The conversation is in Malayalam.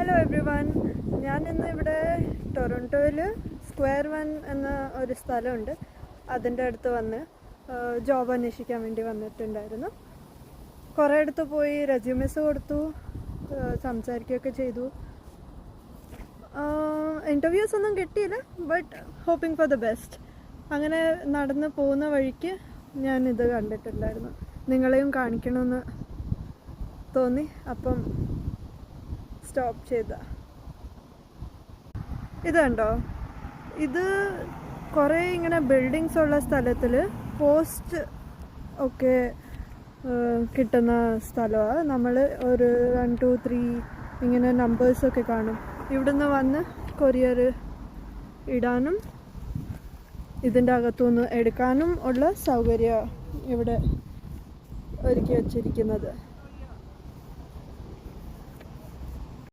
ഹലോ എവ്രി വൺ, ഞാനിന്ന് ഇവിടെ ടൊറൻറ്റോയിൽ സ്ക്വയർ വൺ എന്ന ഒരു സ്ഥലമുണ്ട്. അതിൻ്റെ അടുത്ത് വന്ന് ജോബ് അന്വേഷിക്കാൻ വേണ്ടി വന്നിട്ടുണ്ടായിരുന്നു. കുറേ അടുത്ത് പോയി റെസ്യൂമെസ് കൊടുത്തു, സംസാരിക്കുകയൊക്കെ ചെയ്തു. ഇൻ്റർവ്യൂസ് ഒന്നും കിട്ടിയില്ല, but hoping for the best. അങ്ങനെ നടന്ന് പോകുന്ന വഴിക്ക് ഞാനിത് കണ്ടിട്ടുണ്ടായിരുന്നു. നിങ്ങളെയും കാണിക്കണമെന്ന് തോന്നി, അപ്പം സ്റ്റോപ്പ് ചെയ്ത. ഇത് കണ്ടോ, ഇത് കുറേ ഇങ്ങനെ ബിൽഡിങ്സ് ഉള്ള സ്ഥലത്തിൽ പോസ്റ്റ് ഒക്കെ കിട്ടുന്ന സ്ഥലമാണ്. നമ്മൾ ഒരു 1 2 3 ഇങ്ങനെ നമ്പേഴ്സൊക്കെ കാണും. ഇവിടുന്ന് വന്ന് കൊറിയർ ഇടാനും ഇതിൻ്റെ അകത്തുനിന്ന് എടുക്കാനും ഉള്ള സൗകര്യം ഇവിടെ ഒരുക്കി വച്ചിരിക്കുന്നത്.